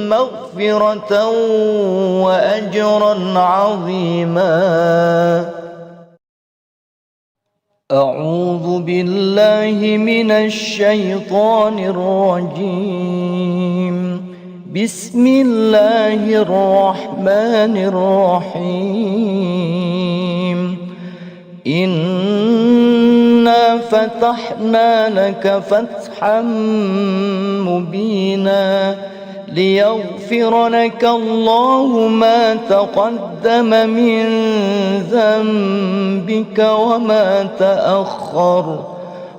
مغفرة وأجرا عظيما. أعوذ بالله من الشيطان الرجيم. بسم الله الرحمن الرحيم. إنا فتحنا لك فتحا مبينا ليغفر لك الله ما تقدم من ذنبك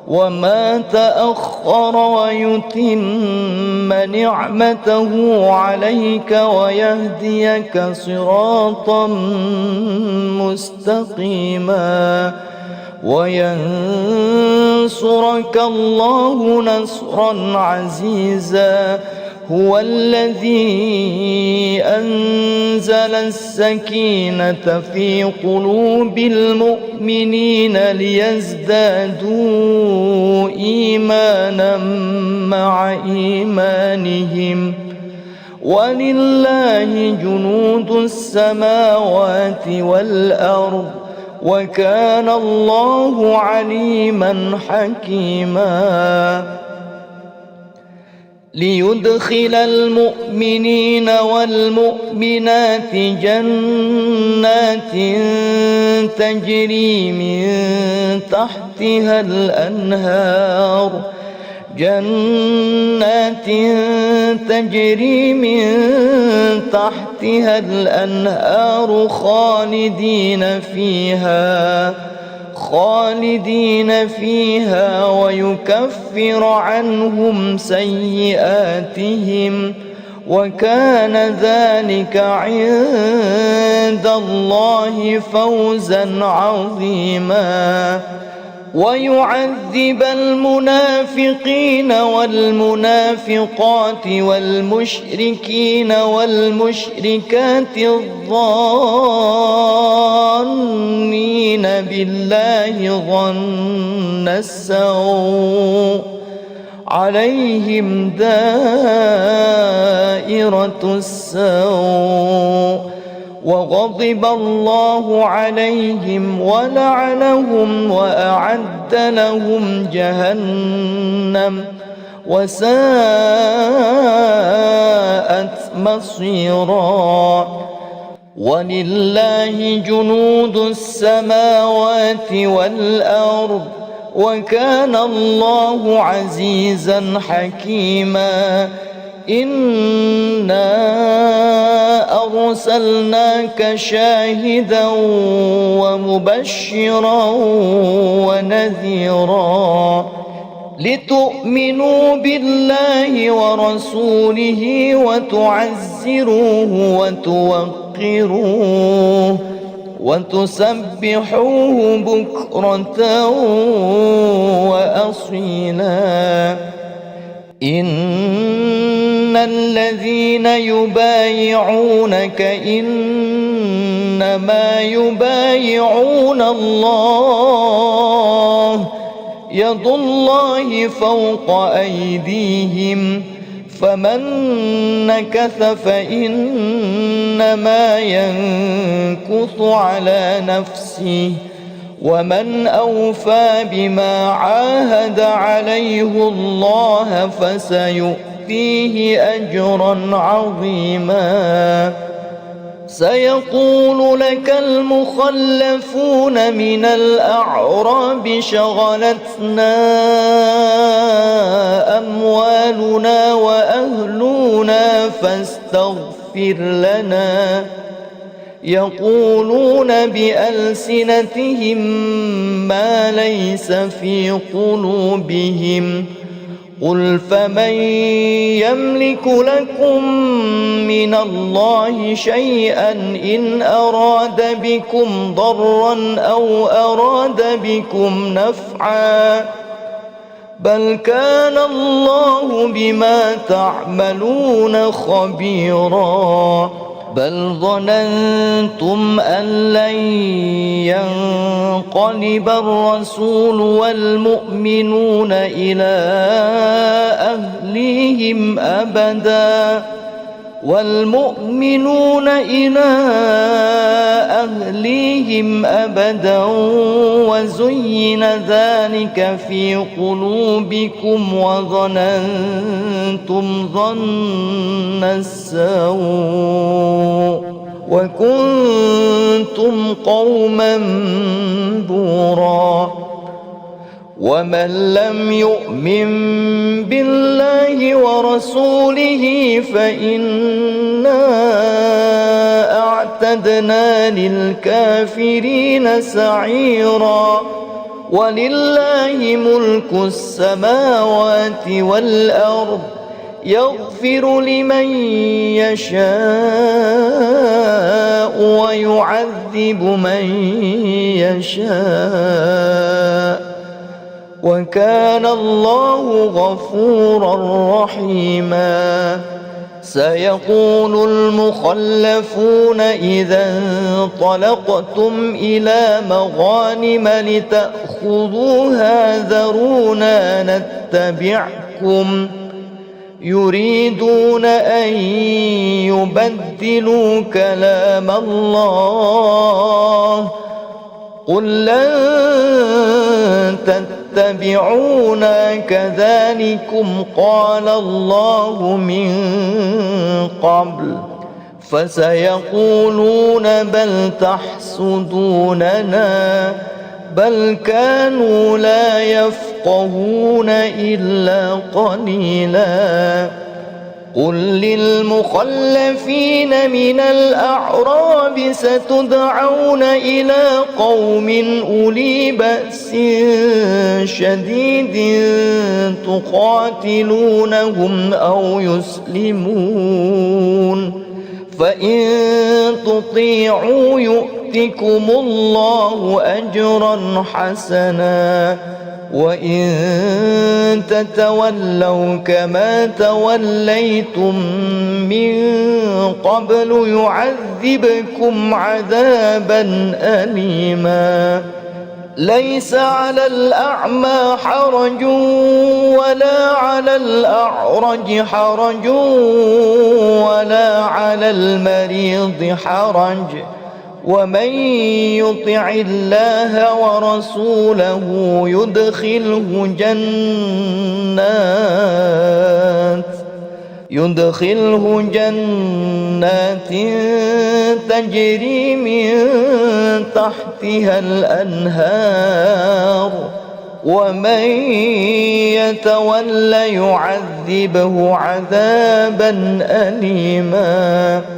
وما تأخر ويتم نعمته عليك ويهديك صراطا مستقيما وينصرك الله نصرا عزيزا. هو الذي أنزل السكينة في قلوب المؤمنين ليزدادوا إيمانا مع إيمانهم ولله جنود السماوات والأرض وكان الله عليما حكيما. ليدخل المؤمنين والمؤمنات جنات تجري من تحتها الأنهار خالدين فيها ويكفر عنهم سيئاتهم وكان ذلك عند الله فوزا عظيما. ويعذب المنافقين والمنافقات والمشركين والمشركات الظانين بالله ظن السوء عليهم دائرة السوء وغضب الله عليهم ولعنهم وأعد لهم جهنم وساءت مصيرا. ولله جنود السماوات والأرض وكان الله عزيزا حكيما. إنا أرسلناك شاهدا ومبشرا ونذيرا لتؤمنوا بالله ورسوله وتعزروه وتوقروه وتسبحوه بكرة وأصيلا. إن الذين يبايعونك إنما يبايعون الله يد الله فوق أيديهم فمن نكث فإنما ينكث على نفسه ومن أوفى بما عاهد عليه الله فسيؤتيه أجرا عظيما. سيقول لك المخلفون من الأعراب شغلتنا أموالنا وأهلنا فاستغفر لنا. يقولون بألسنتهم ما ليس في قلوبهم قل فمن يملك لكم من الله شيئا إن أراد بكم ضرا أو أراد بكم نفعا بل كان الله بما تعملون خبيرا. بل ظننتم أن لن ينقلب الرسول والمؤمنون إلى أهليهم أبدا والمؤمنون إلى أهليهم أبدا وزين ذلك في قلوبكم وظننتم ظن السوء وكنتم قوما بورا ومن لم يؤمن بالله ورسوله فإنا أعتدنا للكافرين سعيرا ولله ملك السماوات والأرض يغفر لمن يشاء ويعذب من يشاء وكان الله غفورا رحيما سيقول المخلفون إذا انطلقتم إلى مغانم لتأخذوها ذرونا نتبعكم يريدون أن يبدلوا كلام الله قل لن تتبعونا كذلكم قال الله من قبل فسيقولون بل تحسدوننا بل كانوا لا يفقهون إلا قليلا قل للمخلفين من الأعراب ستدعون إلى قوم أولي بأس شديد تقاتلونهم أو يسلمون فإن تطيعوا يؤتكم الله أجرا حسنا وإن تتولوا كما توليتم من قبل يعذبكم عذابا أليما ليس على الأعمى حرج ولا على الأعرج حرج ولا على المريض حرج ومن يطع الله ورسوله يدخله جنات تجري من تحتها الأنهار ومن يتول يعذبه عذابا أليما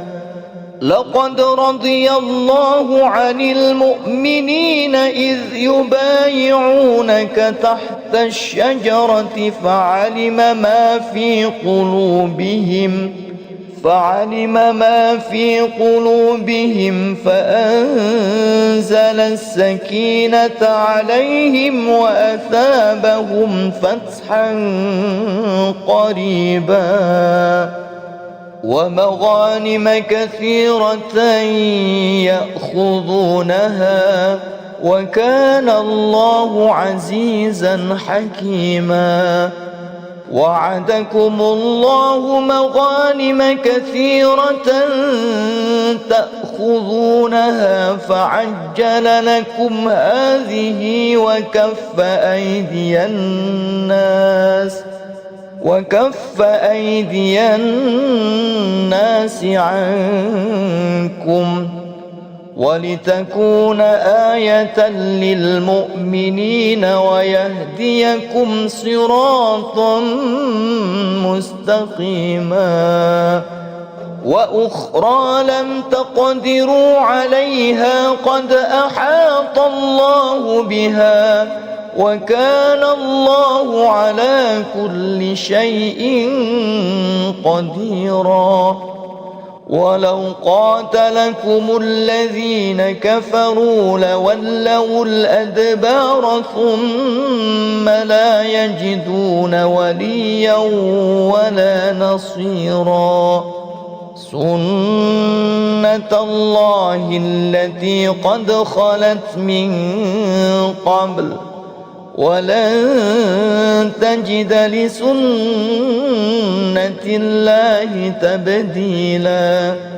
لقد رضي الله عن المؤمنين إذ يبايعونك تحت الشجرة فعلم ما في قلوبهم فأنزل السكينة عليهم وأثابهم فتحا قريبا ومغانم كثيرة يأخذونها وكان الله عزيزا حكيما وعدكم الله مغانم كثيرة تأخذونها فعجل لكم هذه وكف أيدي الناس عنكم ولتكون آية للمؤمنين ويهديكم صراطا مستقيما وأخرى لم تقدروا عليها قد أحاط الله بها وكان الله على كل شيء قديرا ولو قاتلكم الذين كفروا لولوا الأدبار ثم لا يجدون وليا ولا نصيرا سنة الله التي قد خلت من قبل ولن تجد لسنة الله تبديلا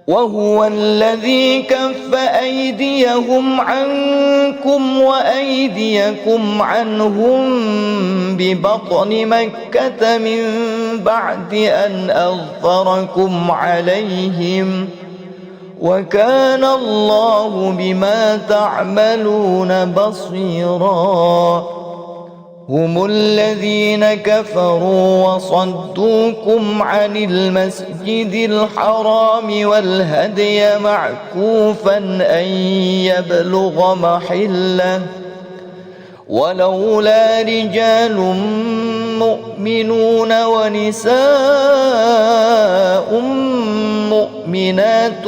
وهو الذي كف أيديهم عنكم وأيديكم عنهم ببطن مكة من بعد أن أظفركم عليهم وكان الله بما تعملون بصيرا هم الذين كفروا وصدوكم عن المسجد الحرام والهدي معكوفا أن يبلغ محله ولولا رجال مؤمنون ونساء مؤمنات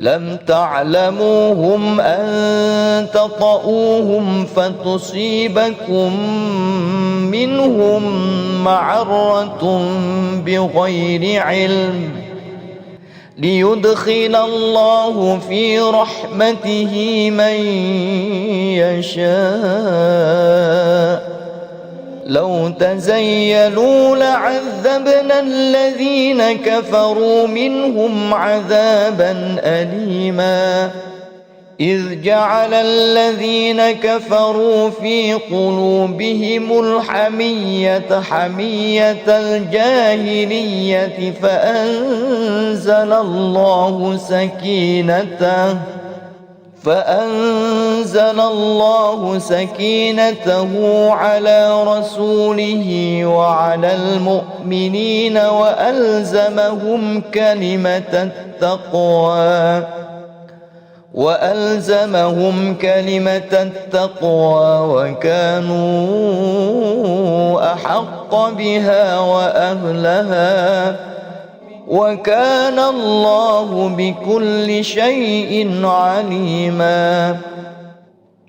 لم تعلموهم أن تطؤوهم فتصيبكم منهم معرة بغير علم ليدخل الله في رحمته من يشاء لو تزيلوا لعذبنا الذين كفروا منهم عذابا أليما إذ جعل الذين كفروا في قلوبهم الحمية حمية الجاهلية فأنزل الله سكينته على رسوله وعلى المؤمنين وألزمهم كلمة التقوى وكانوا أحق بها وأهلها وكان الله بكل شيء عليما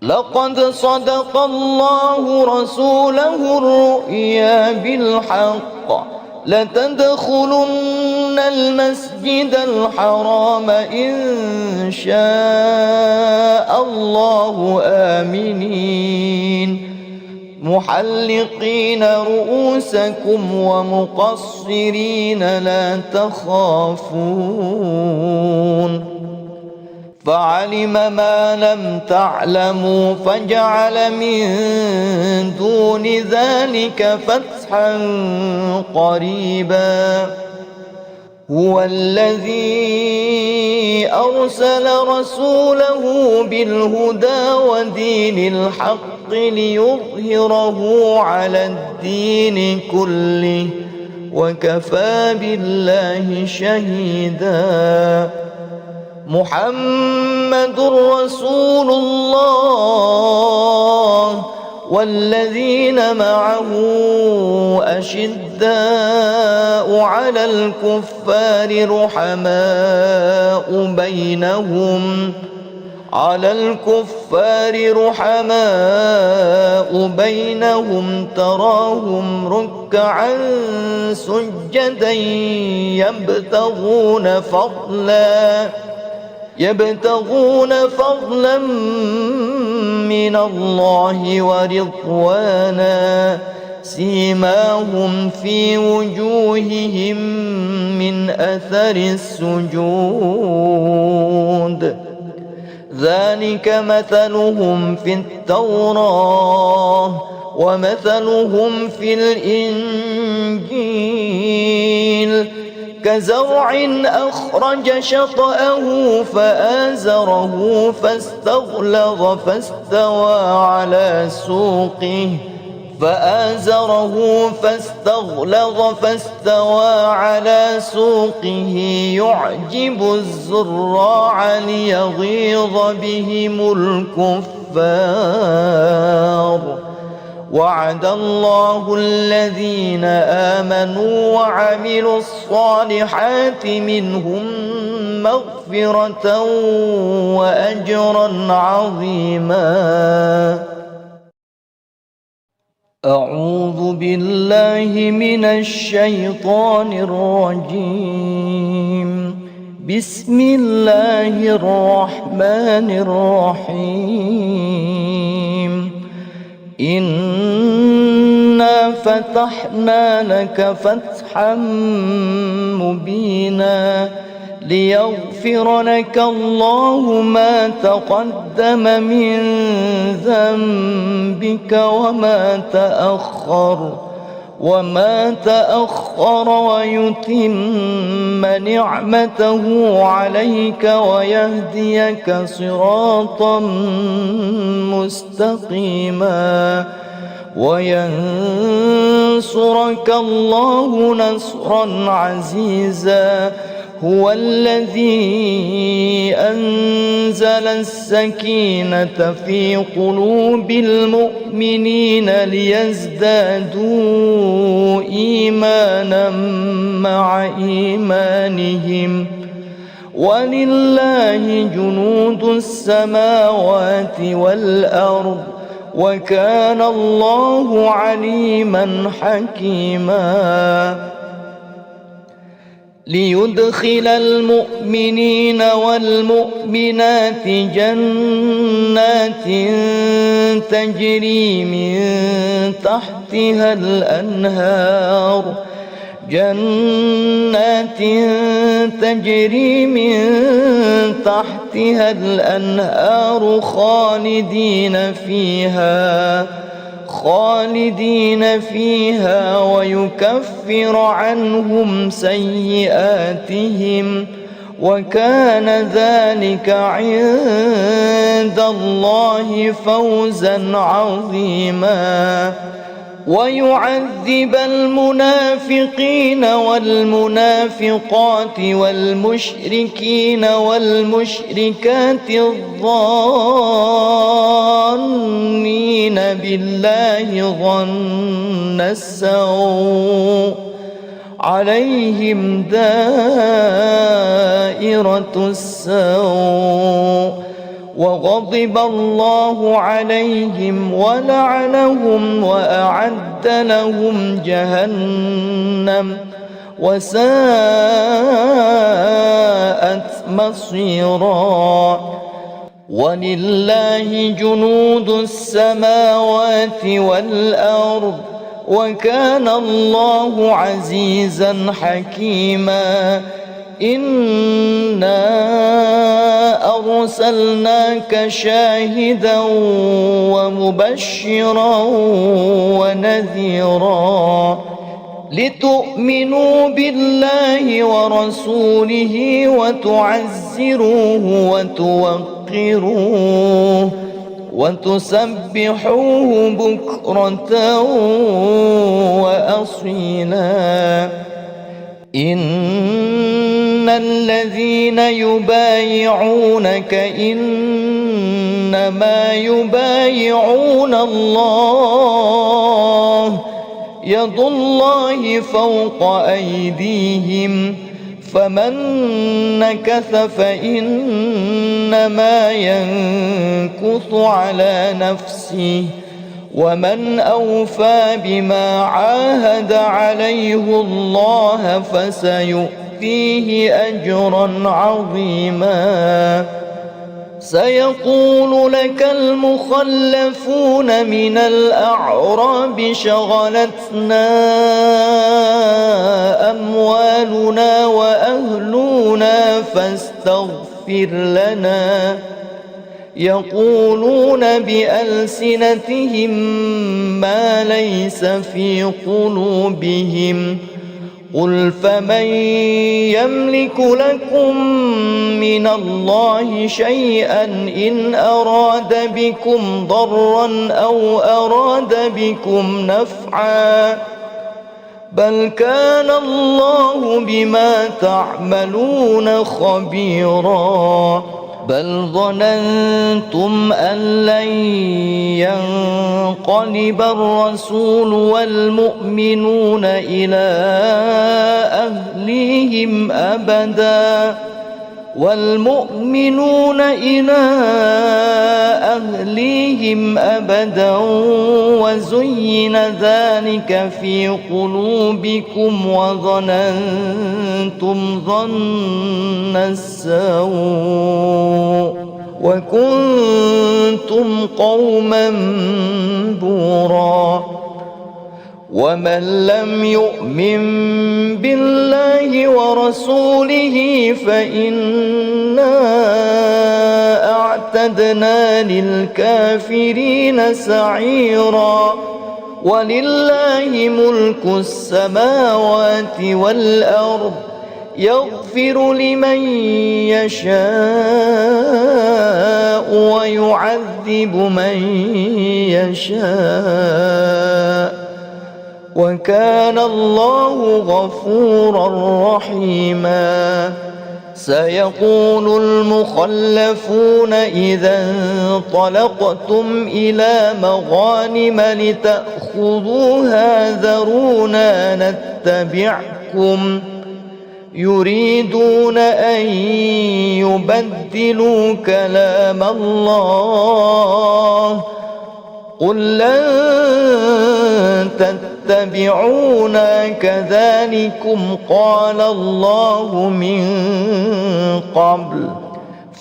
لقد صدق الله رسوله الرؤيا بالحق لتدخلن المسجد الحرام إن شاء الله آمنين محلقين رؤوسكم ومقصرين لا تخافون فعلم ما لم تعلموا فجعل من دون ذلك فتحا قريبا هو الذي أرسل رسوله بالهدى ودين الحق ليظهره على الدين كله وكفى بالله شهيدا محمد رسول الله والذين معه أشداء على الكفار رحماء بينهم تراهم ركعا سجدا يبتغون فضلا من الله ورضوانا سيماهم في وجوههم من أثر السجود ذلك مثلهم في التوراة ومثلهم في الإنجيل كزرع أخرج شطأه فآزره فاستغلظ فاستوى على سوقه يعجب الزراع ليغيظ بهم الكفار وعد الله الذين آمنوا وعملوا الصالحات منهم مغفرة وأجرا عظيما. أعوذ بالله من الشيطان الرجيم. بسم الله الرحمن الرحيم إنا فتحنا لك فتحا مبينا ليغفر لك الله ما تقدم من ذنبك وما تأخر ويتم نعمته عليك ويهديك صراطا مستقيما وينصرك الله نصرا عزيزا هو الذي أنزل السكينة في قلوب المؤمنين ليزدادوا إيمانا مع إيمانهم ولله جنود السماوات والأرض وكان الله عليما حكيما ليدخل المؤمنين والمؤمنات جنات تجري من تحتها الأنهار خالدين فيها ويكفر عنهم سيئاتهم وكان ذلك عند الله فوزا عظيما ويعذب المنافقين والمنافقات والمشركين والمشركات الظانين بالله ظن السوء عليهم دائرة السوء وغضب الله عليهم ولعنهم وأعد لهم جهنم وساءت مصيرا ولله جنود السماوات والأرض وكان الله عزيزا حكيما إنا أرسلناك شاهدا ومبشرا ونذيرا لتؤمنوا بالله ورسوله وتعزروه وتوقروه وتسبحوه بكرة وأصيلا إن الذين يبايعونك إنما يبايعون الله يد الله فوق أيديهم فمن نكث فإنما ينكث على نفسه ومن أوفى بما عاهد عليه الله فسيؤتيه أجرا عظيما سيقول لك المخلفون من الأعراب شغلتنا أموالنا وأهلنا فاستغفر لنا يقولون بألسنتهم ما ليس في قلوبهم قل فمن يملك لكم من الله شيئا إن أراد بكم ضرا أو أراد بكم نفعا بل كان الله بما تعملون خبيرا بل ظننتم أن لن ينقلب الرسول والمؤمنون إلى أهليهم أبدا والمؤمنون إلى أهليهم أبدا وزين ذلك في قلوبكم وظننتم ظن السوء وكنتم قوما بورا ومن لم يؤمن بالله ورسوله فإنا أعتدنا للكافرين سعيرا ولله ملك السماوات والأرض يغفر لمن يشاء ويعذب من يشاء وكان الله غفورا رحيما سيقول المخلفون إذا انطلقتم إلى مغانم لتأخذوها ذرونا نتبعكم يريدون أن يبدلوا كلام الله قل لن تتبعونا كذلكم قال الله من قبل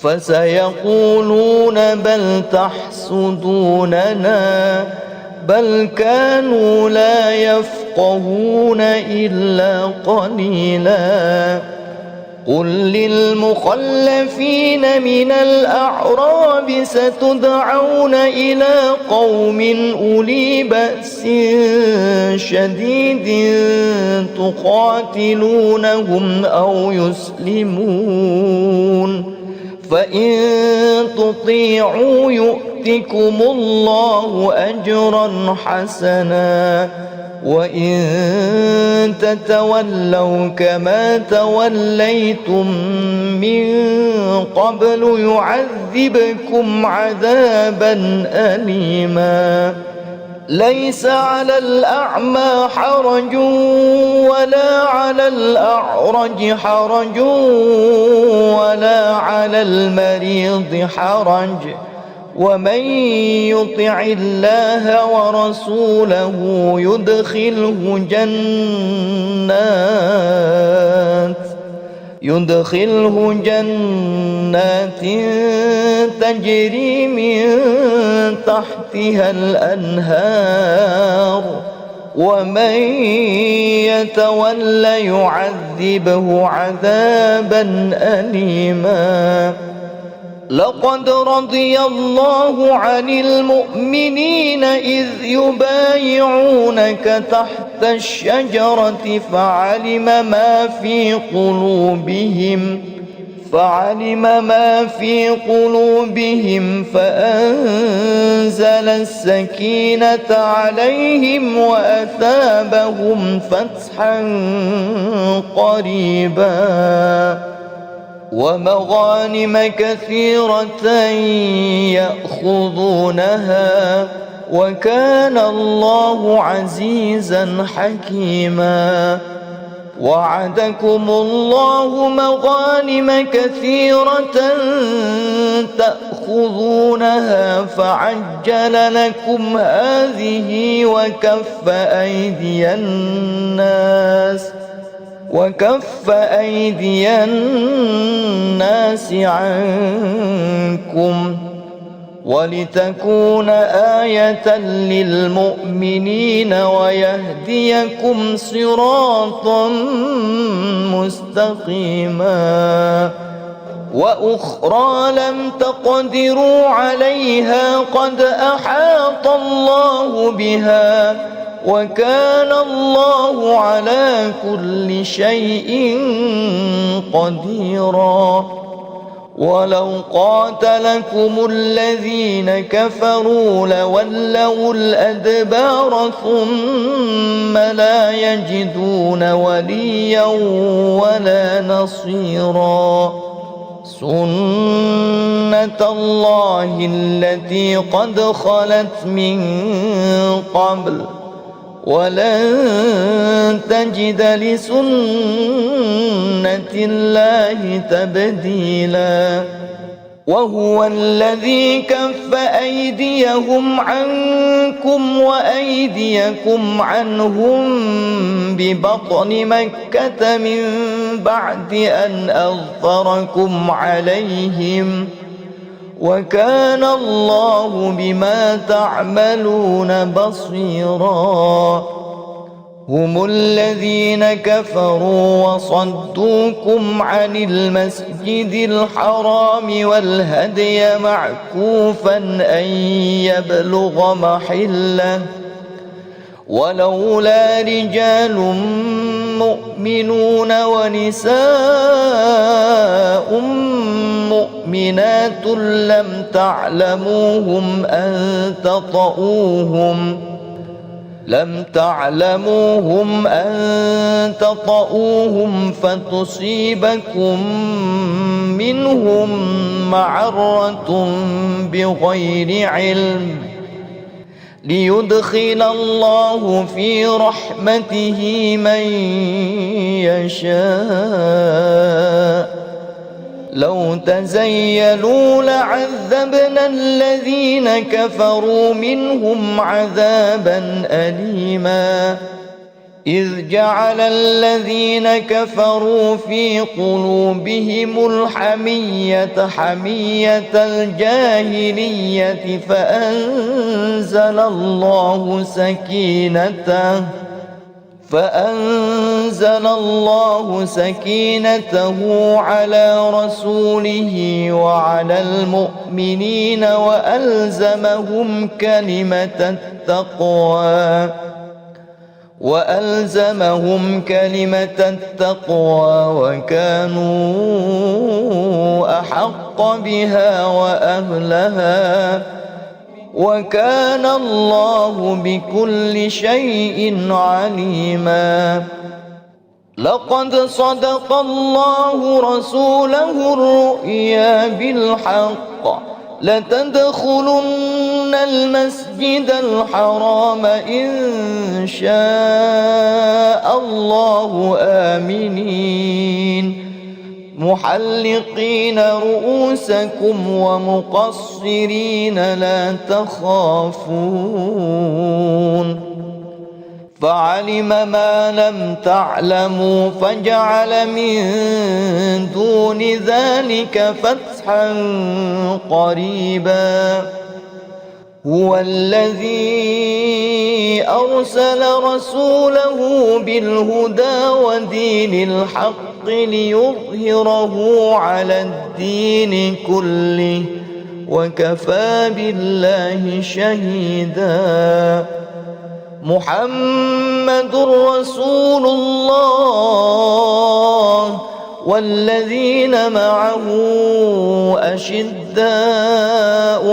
فسيقولون بل تحسدوننا بل كانوا لا يفقهون إلا قليلا قل للمخلفين من الأعراب ستدعون إلى قوم أولي بأس شديد تقاتلونهم أو يسلمون فإن تطيعوا يؤتكم الله أجرا حسنا وإن تتولوا كما توليتم من قبل يعذبكم عذابا أليما ليس على الأعمى حرج ولا على الأعرج حرج ولا على المريض حرج ومن يطع الله ورسوله يدخله جنات تجري من تحتها الأنهار ومن يتول يعذبه عذابا أليما لقد رضي الله عن المؤمنين إذ يبايعونك تحت الشجرة فعلم ما في قلوبهم فأنزل السكينة عليهم وأثابهم فتحا قريبا ومغانم كثيرة يأخذونها وكان الله عزيزا حكيما وعدكم الله مغانم كثيرة تأخذونها فعجل لكم هذه وكف أيدي الناس عنكم ولتكون آية للمؤمنين ويهديكم صراطا مستقيما وأخرى لم تقدروا عليها قد أحاط الله بها وكان الله على كل شيء قديرا ولو قاتلكم الذين كفروا لولوا الأدبار ثم لا يجدون وليا ولا نصيرا سنة الله التي قد خلت من قبل ولن تجد لسنة الله تبديلا وهو الذي كف أيديهم عنكم وأيديكم عنهم ببطن مكة من بعد أن أظفركم عليهم وكان الله بما تعملون بصيرا هم الذين كفروا وصدوكم عن المسجد الحرام والهدي معكوفا أن يبلغ محله ولولا رجال مؤمنون ونساء مؤمنات لم تعلموهم أن تطؤوهم فتصيبكم منهم معرة بغير علم ليدخل الله في رحمته من يشاء لو تزيلوا لعذبنا الذين كفروا منهم عذابا أليما إذ جعل الذين كفروا في قلوبهم الحمية حمية الجاهلية فأنزل الله سكينته على رسوله وعلى المؤمنين وألزمهم كلمة التقوى وكانوا أحق بها وأهلها وكان الله بكل شيء عليما لقد صدق الله رسوله الرؤيا بالحق لتدخلن المسجد الحرام إن شاء الله آمنين محلقين رؤوسكم ومقصرين لا تخافون فعلم ما لم تعلموا فجعل من دون ذلك فتحا قريبا هو الذي أرسل رسوله بالهدى ودين الحق ليظهره على الدين كله وكفى بالله شهيدا محمد رسول الله والذين معه أشداء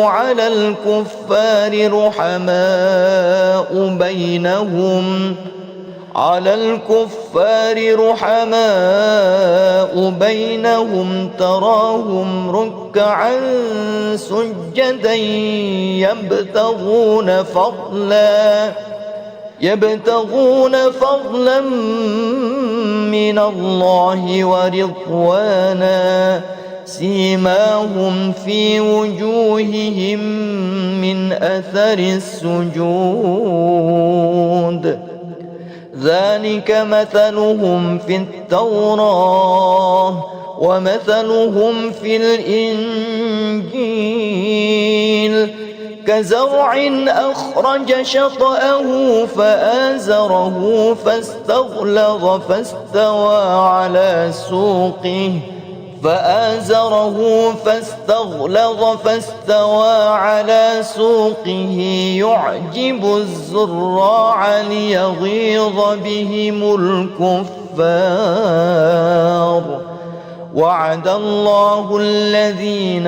على الكفار رحماء بينهم تراهم ركعا سجدا يبتغون فضلا من الله ورضوانا سيماهم في وجوههم من أثر السجود ذلك مثلهم في التوراة ومثلهم في الإنجيل كزرع أخرج شطأه فآزره فاستغلظ فاستوى على سوقه يعجب الزراع ليغيظ بهم الكفار وعد الله الذين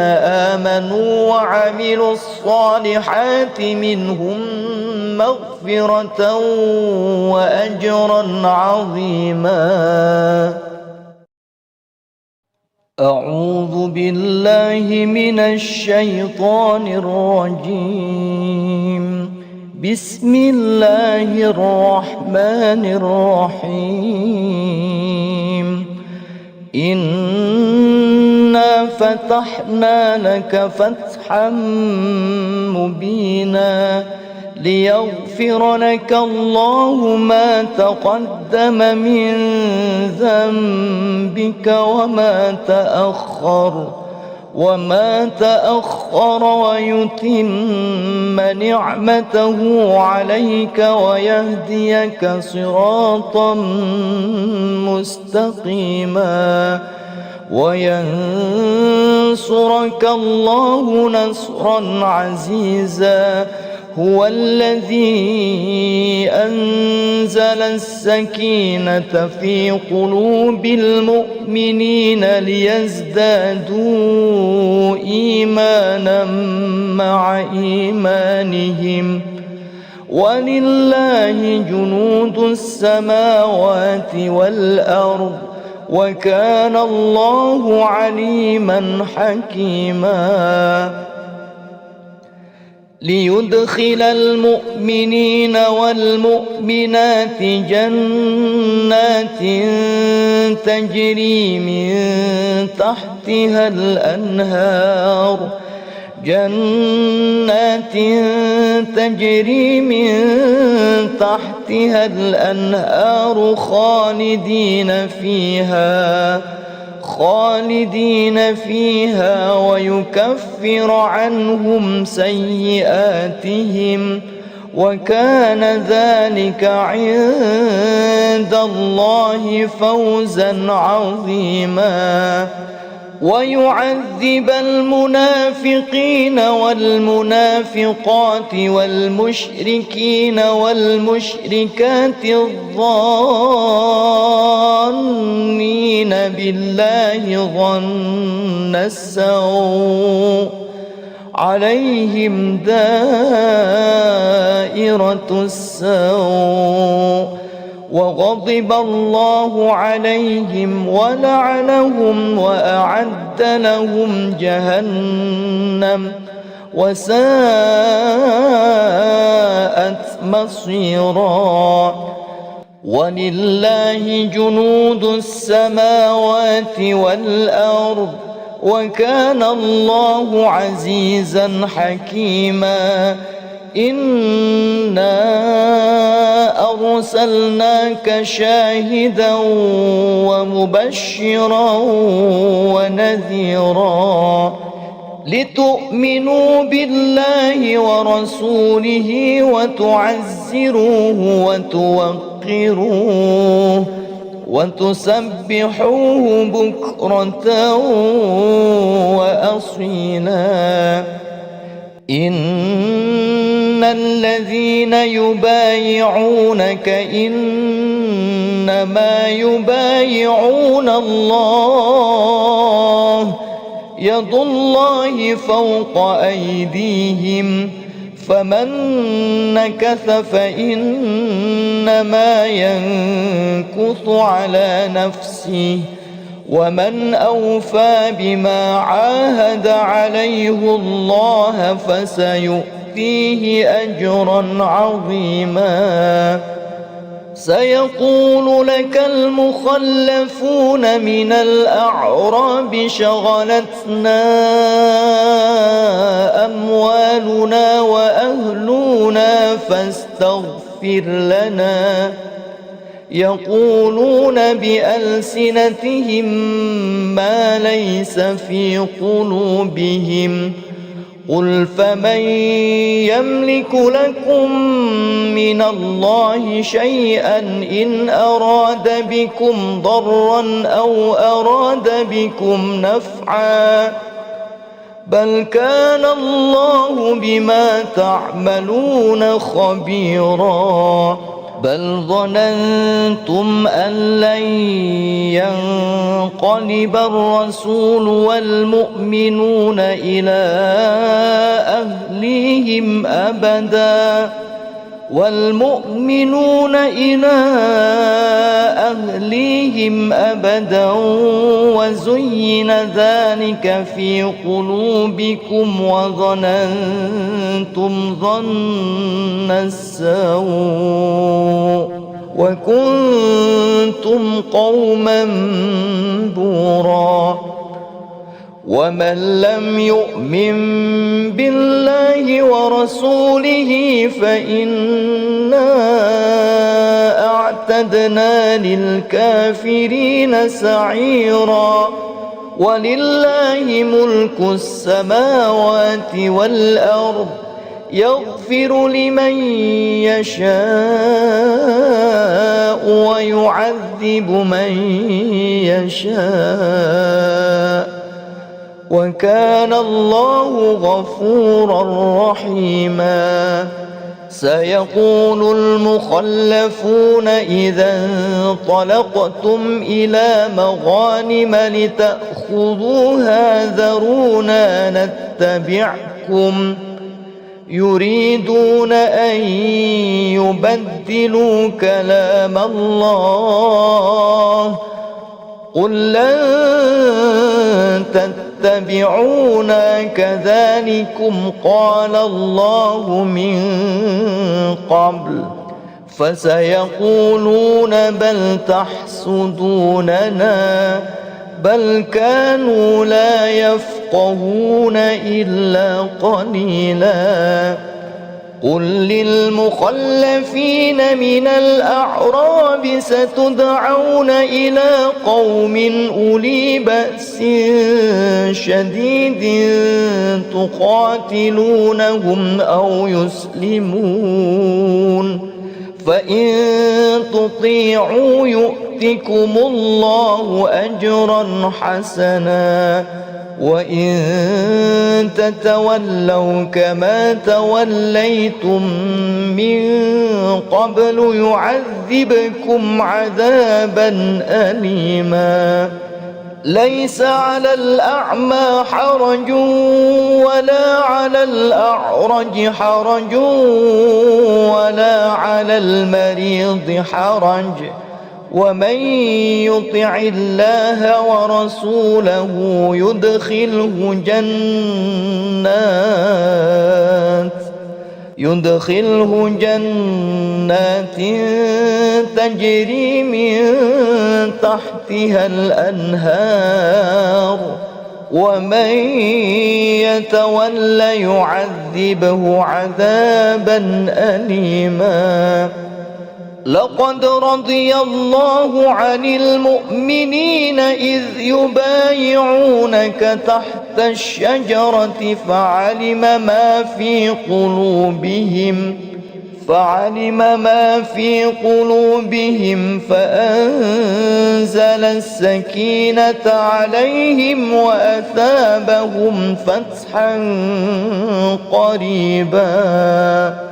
آمنوا وعملوا الصالحات منهم مغفرة وأجرا عظيما أعوذ بالله من الشيطان الرجيم بسم الله الرحمن الرحيم إنا فتحنا لك فتحا مبينا ليغفر لك الله ما تقدم من ذنبك وما تأخر ويتم نعمته عليك ويهديك صراطا مستقيما وينصرك الله نصرا عزيزا هو الذي أنزل السكينة في قلوب المؤمنين ليزدادوا إيمانا مع إيمانهم ولله جنود السماوات والأرض وكان الله عليما حكيما ليدخل المؤمنين والمؤمنات جنات تجري من تحتها الأنهار خالدين فيها ويكفر عنهم سيئاتهم وكان ذلك عند الله فوزا عظيما ويعذب المنافقين والمنافقات والمشركين والمشركات الظانين بالله ظن السوء عليهم دائرة السوء وغضب الله عليهم ولعنهم وأعد لهم جهنم وساءت مصيرا ولله جنود السماوات والأرض وكان الله عزيزا حكيما إنا أرسلناك شاهدا ومبشرا ونذيرا لتؤمنوا بالله ورسوله وتعزروه وتوقروه وتسبحوه بكرة وأصيلا إن الذين يبايعونك إنما يبايعون الله يد الله فوق أيديهم فمن نكث فإنما ينكث على نفسه ومن أوفى بما عاهد عليه الله فسيؤتيه أجرا عظيما سيقول لك المخلفون من الأعراب شغلتنا أموالنا وأهلنا فاستغفر لنا يقولون بألسنتهم ما ليس في قلوبهم قل فمن يملك لكم من الله شيئا إن أراد بكم ضرا أو أراد بكم نفعا بل كان الله بما تعملون خبيرا بل ظننتم أن لن ينقلب الرسول والمؤمنون إلى أهليهم أبدا والمؤمنون إلى أهليهم أبدا وزين ذلك في قلوبكم وظننتم ظن السوء وكنتم قوما بورا ومن لم يؤمن بالله ورسوله فإنا أعتدنا للكافرين سعيرا ولله ملك السماوات والأرض يغفر لمن يشاء ويعذب من يشاء وكان الله غفورا رحيما سيقول المخلفون إذا انطلقتم إلى مغانم لتأخذوها ذرونا نتبعكم يريدون أن يبدلوا كلام الله قل لن تتبعونا كذلكم قال الله من قبل فسيقولون بل تحسدوننا بل كانوا لا يفقهون إلا قليلا قل للمخلفين من الأعراب ستدعون إلى قوم أولي بأس شديد تقاتلونهم أو يسلمون فإن تطيعوا يؤتكم الله أجرا حسنا وإن تتولوا كما توليتم من قبل يعذبكم عذابا أليما ليس على الأعمى حرج ولا على الأعرج حرج ولا على المريض حرج ومن يطع الله ورسوله يدخله جنات تجري من تحتها الأنهار ومن يتول يعذبه عذابا أليما لقد رضي الله عن المؤمنين إذ يبايعونك تحت الشجرة فعلم ما في قلوبهم فأنزل السكينة عليهم وأثابهم فتحا قريبا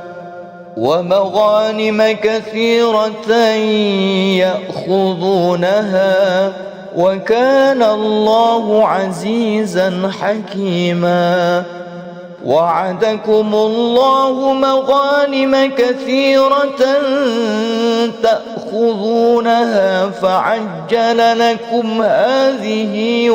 ومغانم كثيرة يأخذونها وكان الله عزيزا حكيما وعدكم الله مغانم كثيرة تأخذونها فعجل لكم هذه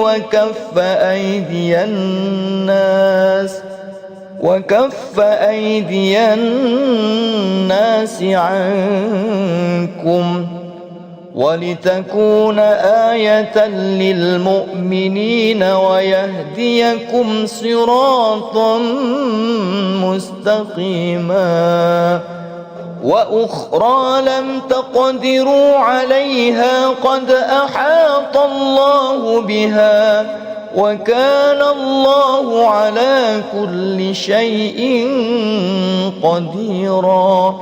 وكف أيدي الناس عنكم ولتكون آية للمؤمنين ويهديكم صراطا مستقيما وأخرى لم تقدروا عليها قد أحاط الله بها وكان الله على كل شيء قديرا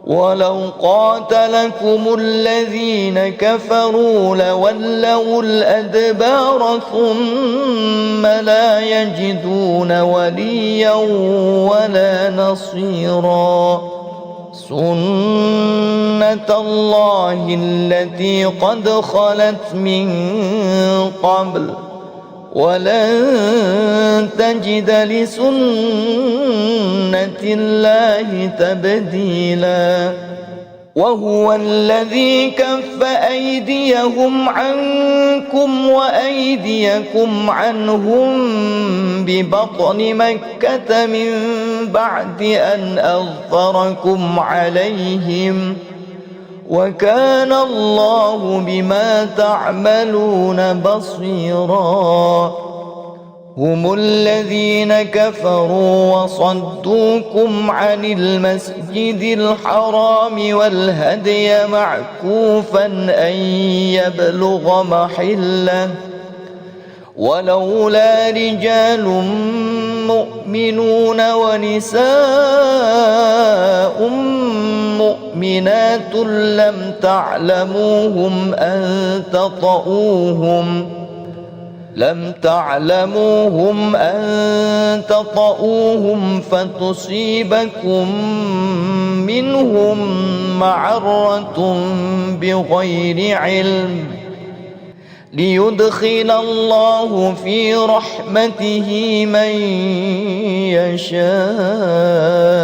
ولو قاتلكم الذين كفروا لولوا الأدبار ثم لا يجدون وليا ولا نصيرا سنة الله التي قد خلت من قبل ولن تجد لسنة الله تبديلا وهو الذي كف أيديهم عنكم وأيديكم عنهم ببطن مكة من بعد أن أظفركم عليهم وكان الله بما تعملون بصيرا هم الذين كفروا وصدوكم عن المسجد الحرام والهدي معكوفا أن يبلغ محله ولولا رجال مؤمنون ونساء مؤمنات لم تعلموهم أن تطؤوهم فتصيبكم منهم معرة بغير علم ليدخل الله في رحمته من يشاء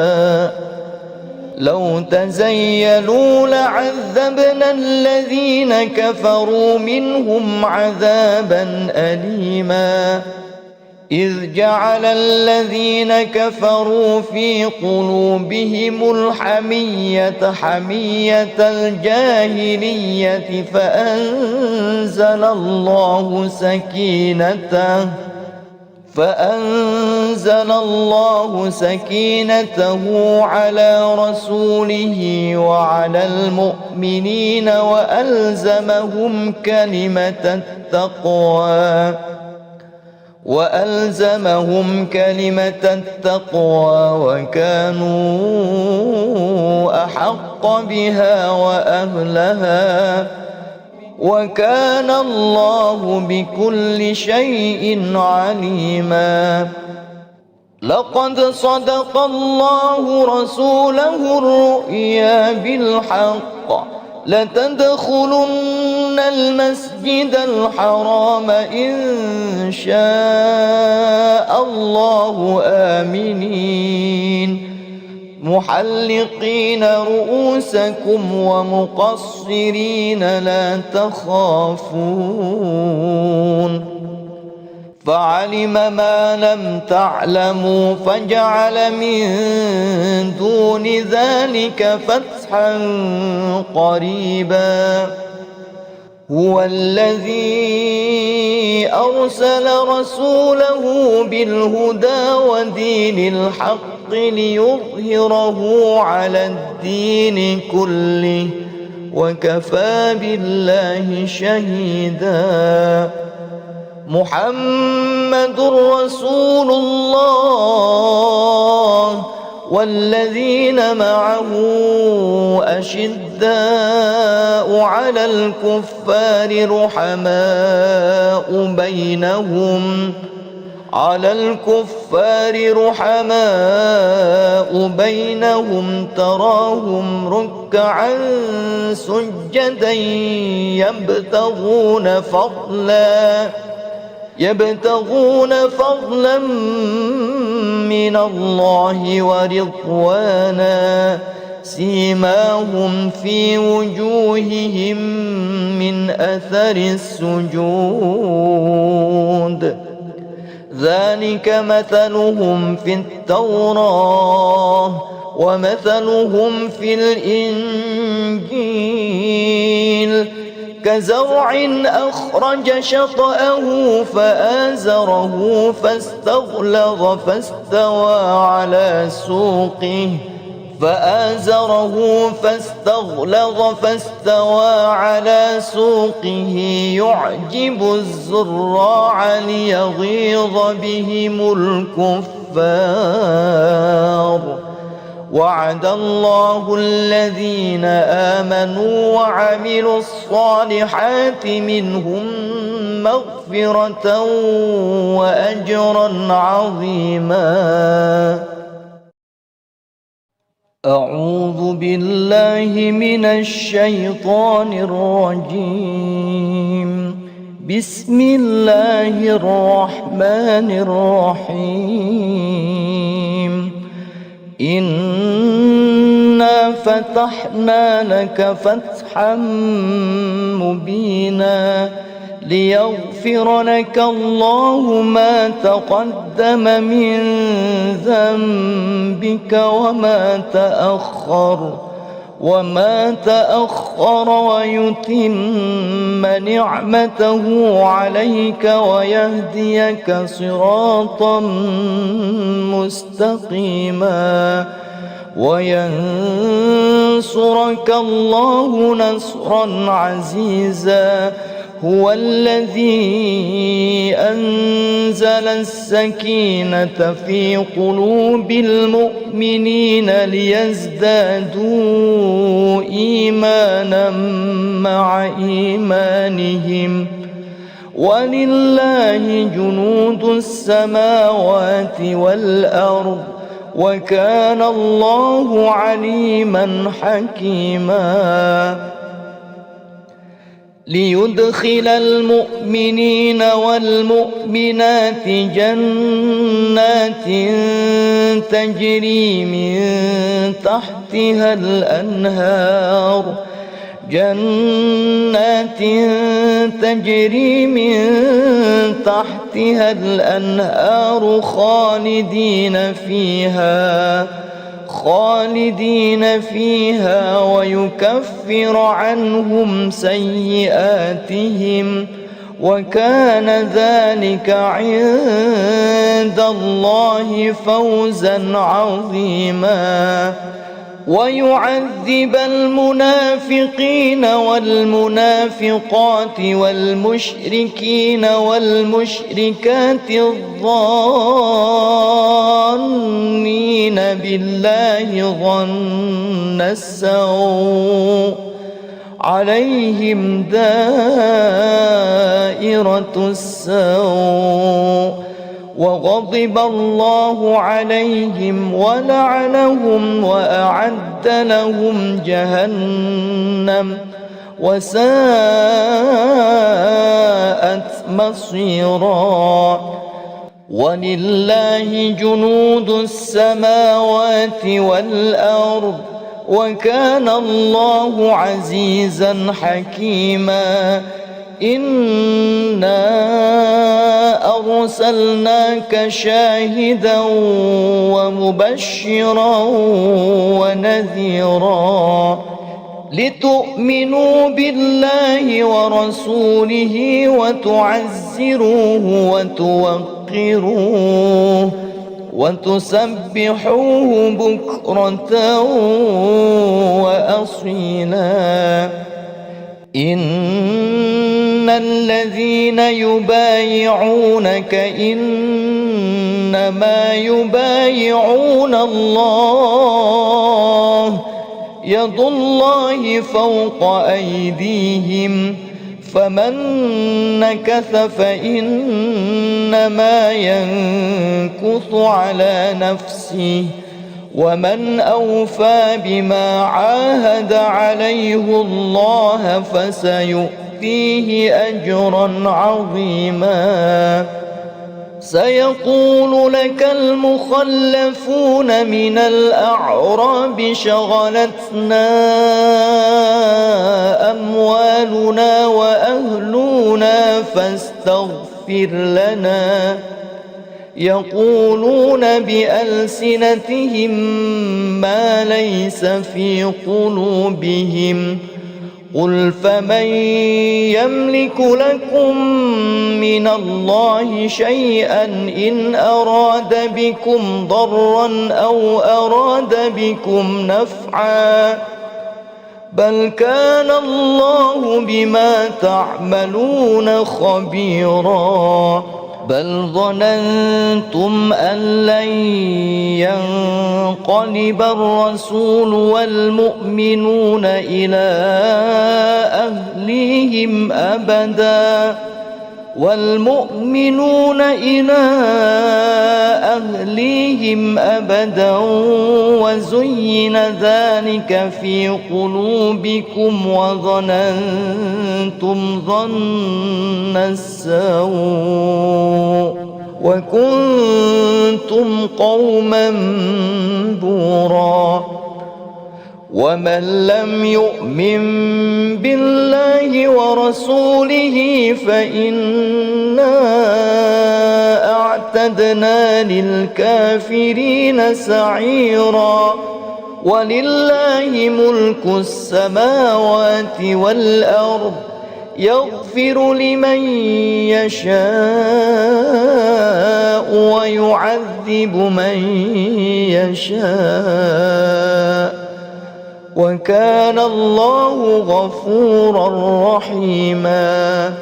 لو تزيلوا لعذبنا الذين كفروا منهم عذابا أليما إذ جعل الذين كفروا في قلوبهم الحمية حمية الجاهلية فأنزل الله سكينته على رسوله وعلى المؤمنين وألزمهم كلمة التقوى وكانوا أحق بها وأهلها وكان الله بكل شيء عليما لقد صدق الله رسوله الرؤيا بالحق لتدخلن المسجد الحرام إن شاء الله آمنين محلقين رؤوسكم ومقصرين لا تخافون فعلم ما لم تعلموا فجعل من دون ذلك فتحا قريبا هو الذي أرسل رسوله بالهدى ودين الحق ليظهره على الدين كله وكفى بالله شهيدا محمد رسول الله والذين معه أشداء على الكفار رحماء بينهم تراهم ركعا سجدا يبتغون فضلا من الله ورضوانا سيماهم في وجوههم من أثر السجود ذلك مثلهم في التوراة ومثلهم في الإنجيل كزرع أخرج شطأه فآزره فاستغلظ فاستوى على سوقه يعجب الزراع ليغيظ بهم الكفار وعد الله الذين آمنوا وعملوا الصالحات منهم مغفرة وأجرا عظيما أعوذ بالله من الشيطان الرجيم بسم الله الرحمن الرحيم إنا فتحنا لك فتحا مبينا ليغفر لك الله ما تقدم من ذنبك وما تأخر ويتم نعمته عليك ويهديك صراطا مستقيما وينصرك الله نصرا عزيزا هو الذي أنزل السكينة في قلوب المؤمنين ليزدادوا إيمانا مع إيمانهم ولله جنود السماوات والأرض وكان الله عليما حكيما ليدخل المؤمنين والمؤمنات جنات تجري من تحتها الأنهار خالدين فيها ويكفر عنهم سيئاتهم وكان ذلك عند الله فوزا عظيما ويعذب المنافقين والمنافقات والمشركين والمشركات الظانين بالله ظن السوء عليهم دائرة السوء وغضب الله عليهم ولعنهم وأعد لهم جهنم وساءت مصيرا ولله جنود السماوات والأرض وكان الله عزيزا حكيما إنا أرسلناك شاهدا ومبشرا ونذيرا لتؤمنوا بالله ورسوله وتعزروه وتوقروه وتسبحوه بكرة وأصيلا إن الذين يبايعونك إنما يبايعون الله يد الله فوق أيديهم فمن نكث فإنما ينكث على نفسه ومن أوفى بما عاهد عليه الله فسيؤتيه أجرا عظيما سيقول لك المخلفون من الأعراب شغلتنا أموالنا وأهلنا فاستغفر لنا يقولون بألسنتهم ما ليس في قلوبهم قل فمن يملك لكم من الله شيئا إن أراد بكم ضرا أو أراد بكم نفعا بل كان الله بما تعملون خبيرا بل ظننتم أن لن ينقلب الرسول والمؤمنون إلى أهليهم أبدا والمؤمنون إلى أهليهم أبدا وزين ذلك في قلوبكم وظننتم ظن السوء وكنتم قوما بورا ومن لم يؤمن بالله ورسوله فإنا أعتدنا للكافرين سعيرا ولله ملك السماوات والأرض يغفر لمن يشاء ويعذب من يشاء وكان الله غفورا رحيما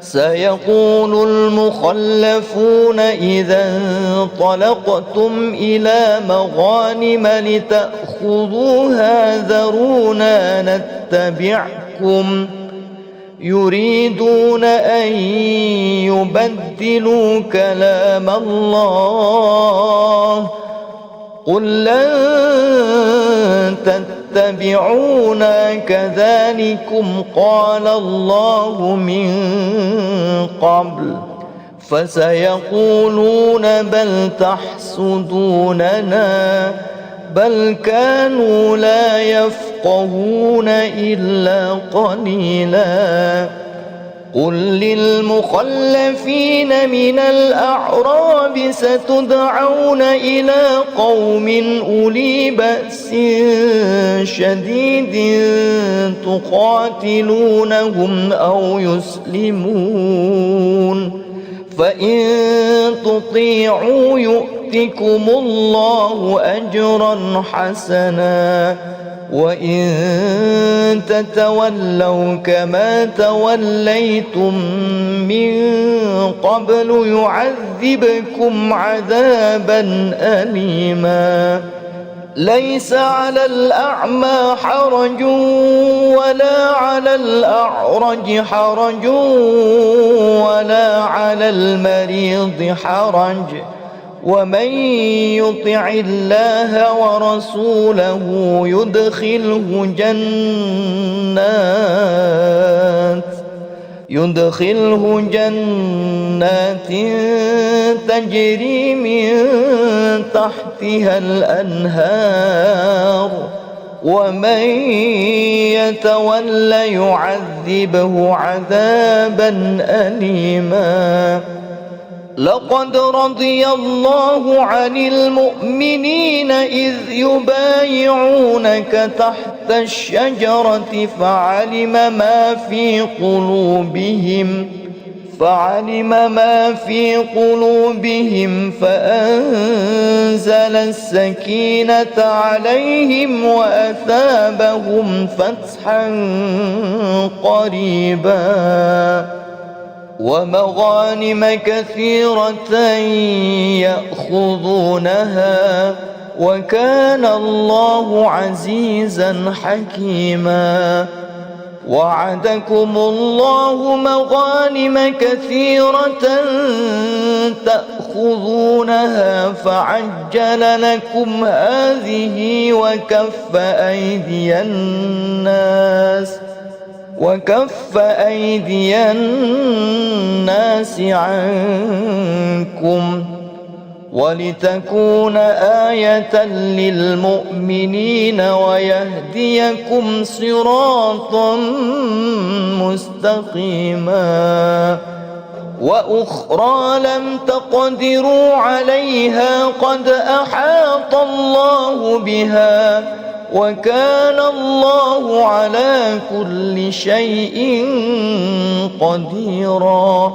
سيقول المخلفون إذا انطلقتم إلى مغانم لتأخذوها ذرونا نتبعكم يريدون أن يبدلوا كلام الله قل لن تتبعونا كذلكم قال الله من قبل فسيقولون بل تحسدوننا بل كانوا لا يفقهون إلا قليلا قل للمخلفين من الأعراب ستدعون إلى قوم أولي بأس شديد تقاتلونهم أو يسلمون فإن تطيعوا يؤتكم الله أجرا حسنا وإن تتولوا كما توليتم من قبل يعذبكم عذابا أليما ليس على الأعمى حرج ولا على الأعرج حرج ولا على المريض حرج ومن يطع الله ورسوله يدخله جنات تجري من تحتها الأنهار ومن يتول يعذبه عذابا أليما لقد رضي الله عن المؤمنين إذ يبايعونك تحت الشجرة فعلم ما في قلوبهم فأنزل السكينة عليهم وأثابهم فتحا قريبا ومغانم كثيرة يأخذونها وكان الله عزيزا حكيما وعدكم الله مغانم كثيرة تأخذونها فعجل لكم هذه وكف أيدي الناس عنكم ولتكون آية للمؤمنين ويهديكم صراطا مستقيما وأخرى لم تقدروا عليها قد أحاط الله بها وكان الله على كل شيء قديرا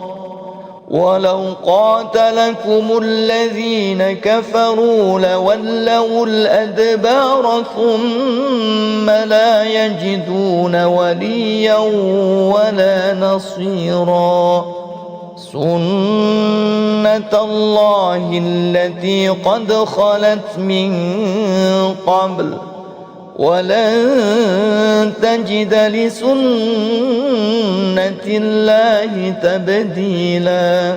ولو قاتلكم الذين كفروا لولوا الأدبار ثم لا يجدون وليا ولا نصيرا سنة الله التي قد خلت من قبل ولن تجد لسنة الله تبديلا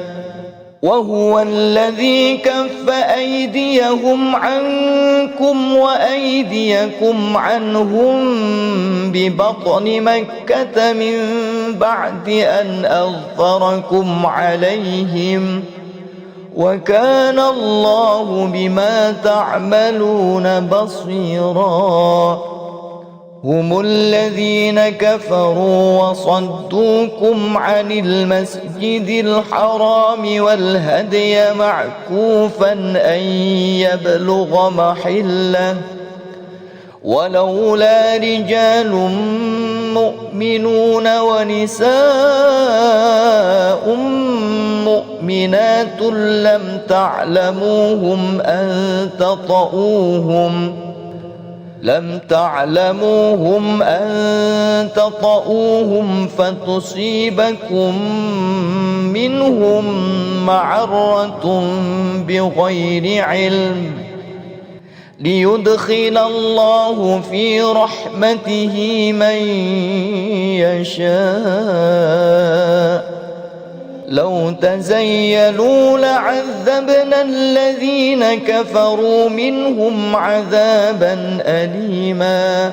وهو الذي كف أيديهم عنكم وأيديكم عنهم ببطن مكة من بعد أن أظفركم عليهم وكان الله بما تعملون بصيرا هم الذين كفروا وصدوكم عن المسجد الحرام والهدي معكوفا أن يبلغ محله ولولا رجال مؤمنون ونساء مؤمنات لم تعلموهم أن تطؤوهم فتصيبكم منهم معرة بغير علم ليدخل الله في رحمته من يشاء لو تزيلوا لعذبنا الذين كفروا منهم عذابا أليما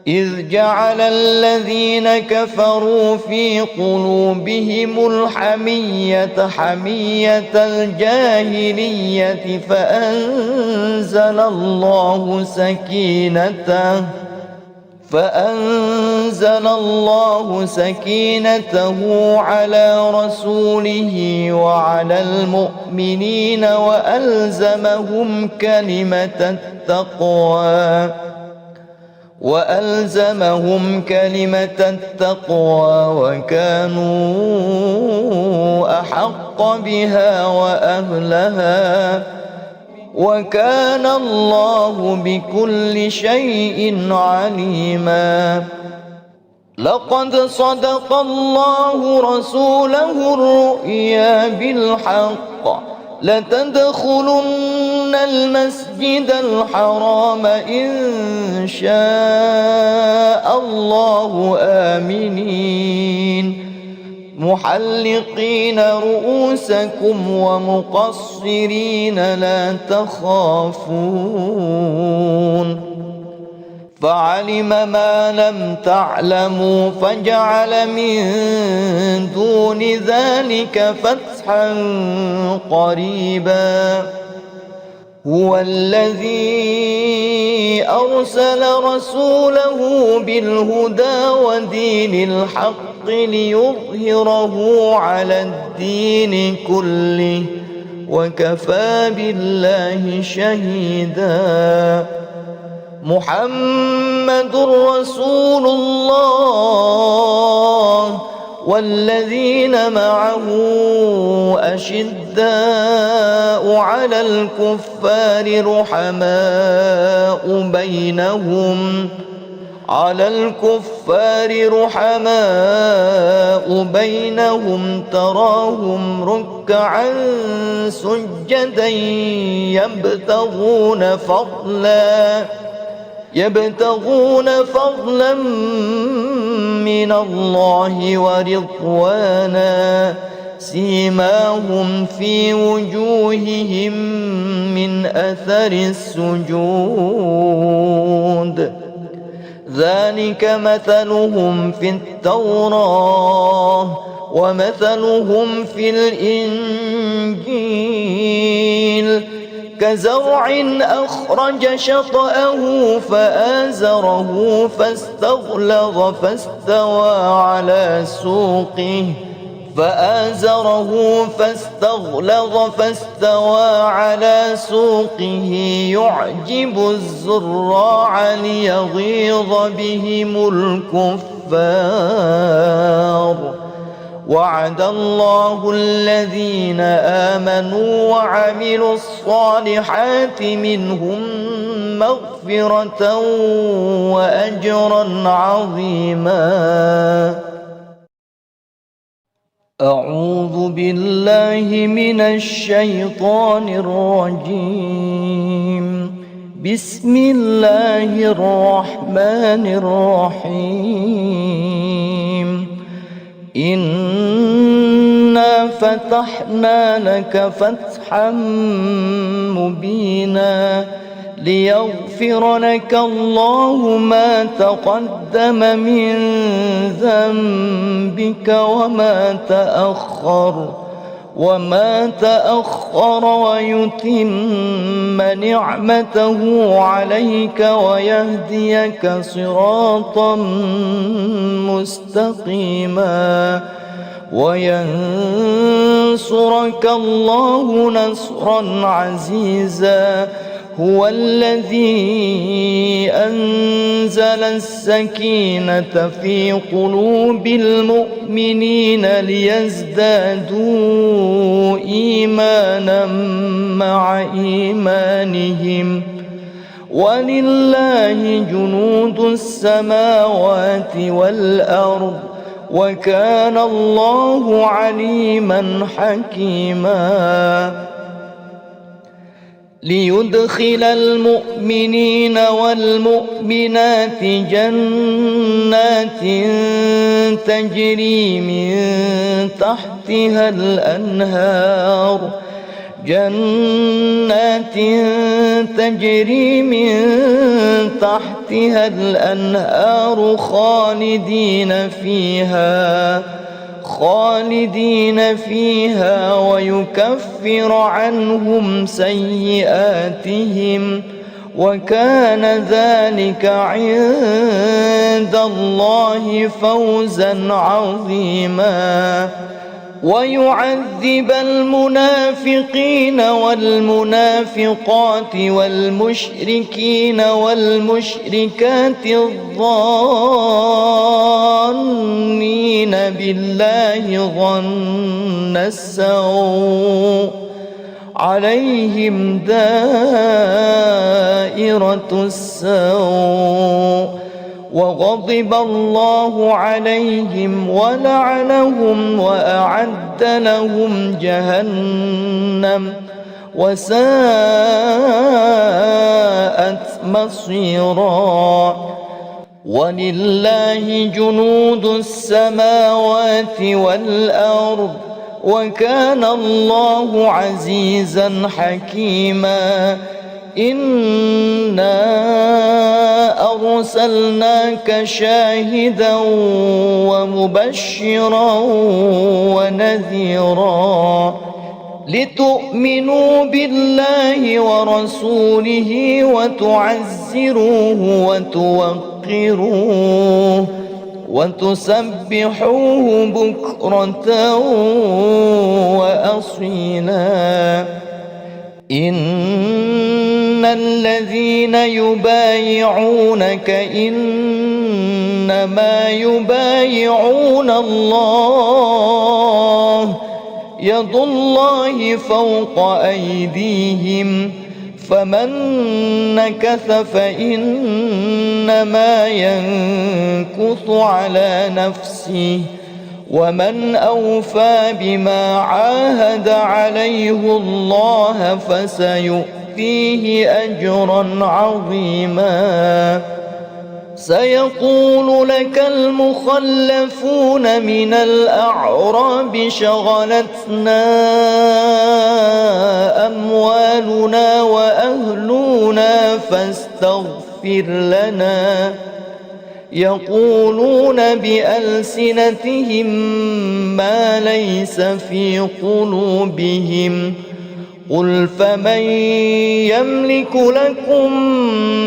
إذ جعل الذين كفروا في قلوبهم الحمية حمية الجاهلية فأنزل الله سكينته على رسوله وعلى المؤمنين وألزمهم كلمة التقوى وكانوا أحق بها وأهلها وكان الله بكل شيء عليما لقد صدق الله رسوله الرؤيا بالحق لتدخلن المسجد الحرام إن شاء الله آمنين محلقين رؤوسكم ومقصرين لا تخافون فعلم ما لم تعلموا فجعل من دون ذلك فتحا قريبا هو الذي أرسل رسوله بالهدى ودين الحق ليظهره على الدين كله وكفى بالله شهيدا محمد رسول الله والذين معه أشداء على الكفار رحماء بينهم تراهم ركعا سجدا يبتغون فضلا من الله ورضوانا سيماهم في وجوههم من أثر السجود ذلك مثلهم في التوراة ومثلهم في الإنجيل كزرع أخرج شطأه فآزره فاستغلظ فاستوى على سوقه يعجب الزراع ليغيظ بهم الكفار وعد الله الذين آمنوا وعملوا الصالحات منهم مغفرة وأجرا عظيما أعوذ بالله من الشيطان الرجيم بسم الله الرحمن الرحيم إنا فتحنا لك فتحا مبينا ليغفر لك الله ما تقدم من ذنبك وما تأخر ويتم نعمته عليك ويهديك صراطا مستقيما وينصرك الله نصرا عزيزا هو الذي أنزل السكينة في قلوب المؤمنين ليزدادوا إيمانا مع إيمانهم ولله جنود السماوات والأرض وكان الله عليما حكيما ليدخل المؤمنين والمؤمنات جنات تجري من تحتها الأنهار خالدين فيها ويكفر عنهم سيئاتهم وكان ذلك عند الله فوزا عظيما ويعذب المنافقين والمنافقات والمشركين والمشركات الظانين بالله ظن السوء عليهم دائرة السوء وغضب الله عليهم ولعنهم وأعد لهم جهنم وساءت مصيرا ولله جنود السماوات والأرض وكان الله عزيزا حكيما إنا أرسلناك شاهدا ومبشرا ونذيرا لتؤمنوا بالله ورسوله وتعزروه وتوقروه وتسبحوه بكرة وأصيلا إن الذين يبايعونك إنما يبايعون الله يد الله فوق أيديهم فمن نكث فإنما ينكث على نفسه ومن أوفى بما عاهد عليه الله فسيؤتيه أجرا عظيما سيقول لك المخلفون من الأعراب شغلتنا أموالنا وأهلنا فاستغفر لنا يقولون بألسنتهم ما ليس في قلوبهم قل فمن يملك لكم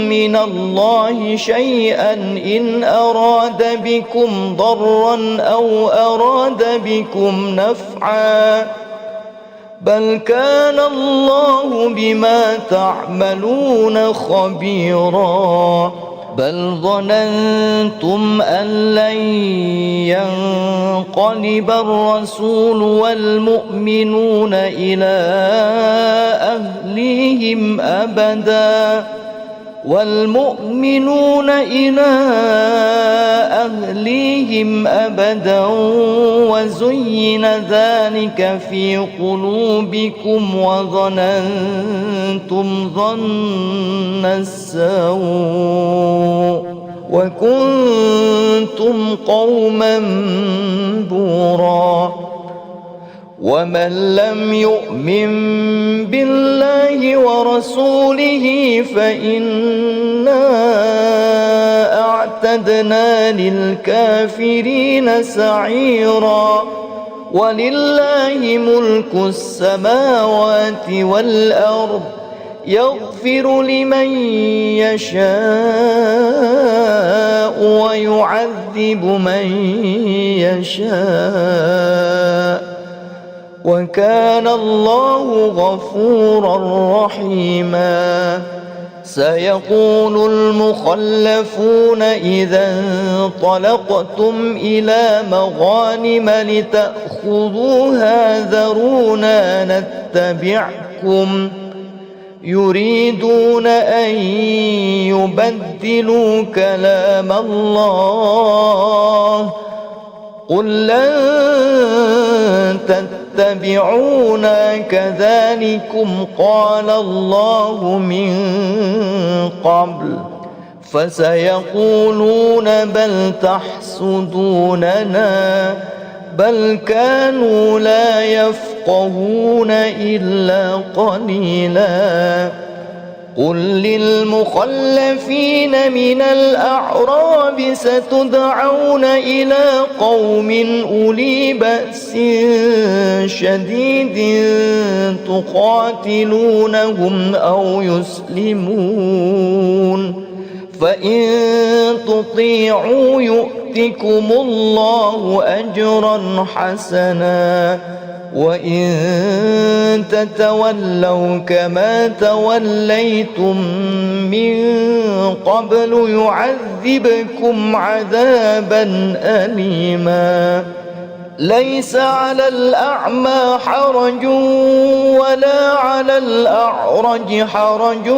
من الله شيئا إن أراد بكم ضرا أو أراد بكم نفعا بل كان الله بما تعملون خبيرا بل ظننتم أن لن ينقلب الرسول والمؤمنون إلى أهليهم أبدا والمؤمنون إلى أهليهم أبدا وزين ذلك في قلوبكم وظننتم ظن السوء وكنتم قوما بورا ومن لم يؤمن بالله ورسوله فإنا أعتدنا للكافرين سعيرا ولله ملك السماوات والأرض يغفر لمن يشاء ويعذب من يشاء وكان الله غفورا رحيما سيقول المخلفون إذا انطلقتم إلى مغانم لتأخذوها ذرونا نتبعكم يريدون أن يبدلوا كلام الله قل لن تتبعونا كذلكم قال الله من قبل فسيقولون بل تحسدوننا بل كانوا لا يفقهون إلا قليلا قل للمخلفين من الأعراب ستدعون إلى قوم أولي بأس شديد تقاتلونهم أو يسلمون فإن تطيعوا يؤتكم الله أجرا حسنا وإن تتولوا كما توليتم من قبل يعذبكم عذابا أليما ليس على الأعمى حرج ولا على الأعرج حرج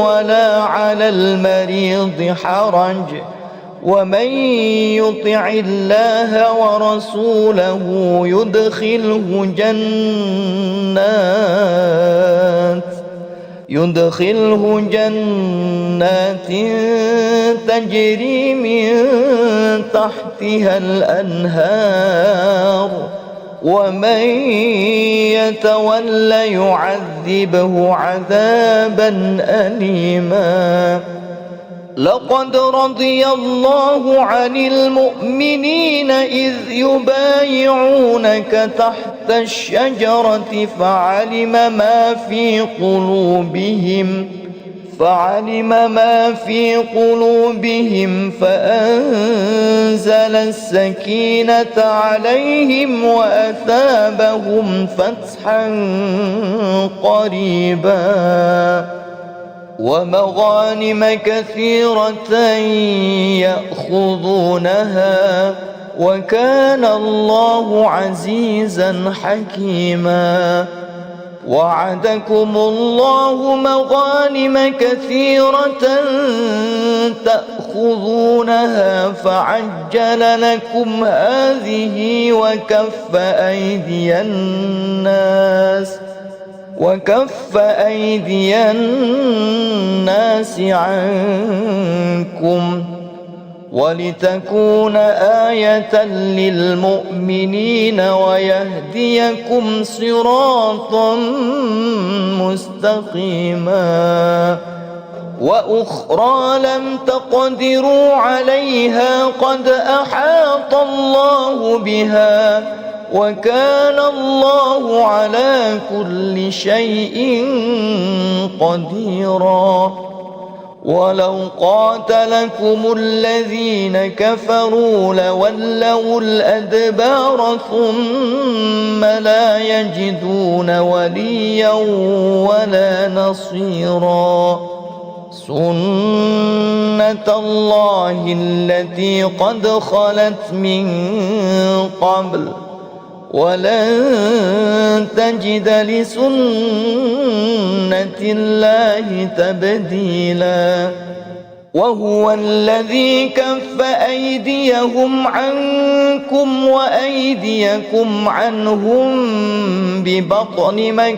ولا على المريض حرج ومن يطع الله ورسوله يدخله جنات تجري من تحتها الأنهار ومن يتول يعذبه عذابا أليما لقد رضي الله عن المؤمنين إذ يبايعونك تحت الشجرة فعلم ما في قلوبهم فأنزل السكينة عليهم وأثابهم فتحا قريبا ومغانم كثيرة يأخذونها وكان الله عزيزا حكيما وعدكم الله مغانم كثيرة تأخذونها فعجل لكم هذه وكف أيدي الناس عنكم ولتكون آية للمؤمنين ويهديكم صراطا مستقيما وأخرى لم تقدروا عليها قد أحاط الله بها وكان الله على كل شيء قديرا ولو قاتلكم الذين كفروا لولوا الأدبار ثم لا يجدون وليا ولا نصيرا سنة الله التي قد خلت من قبل ولن تجد لسنة الله تبديلا وهو الذي كف أيديهم عنكم وأيديكم عنهم ببطن مكة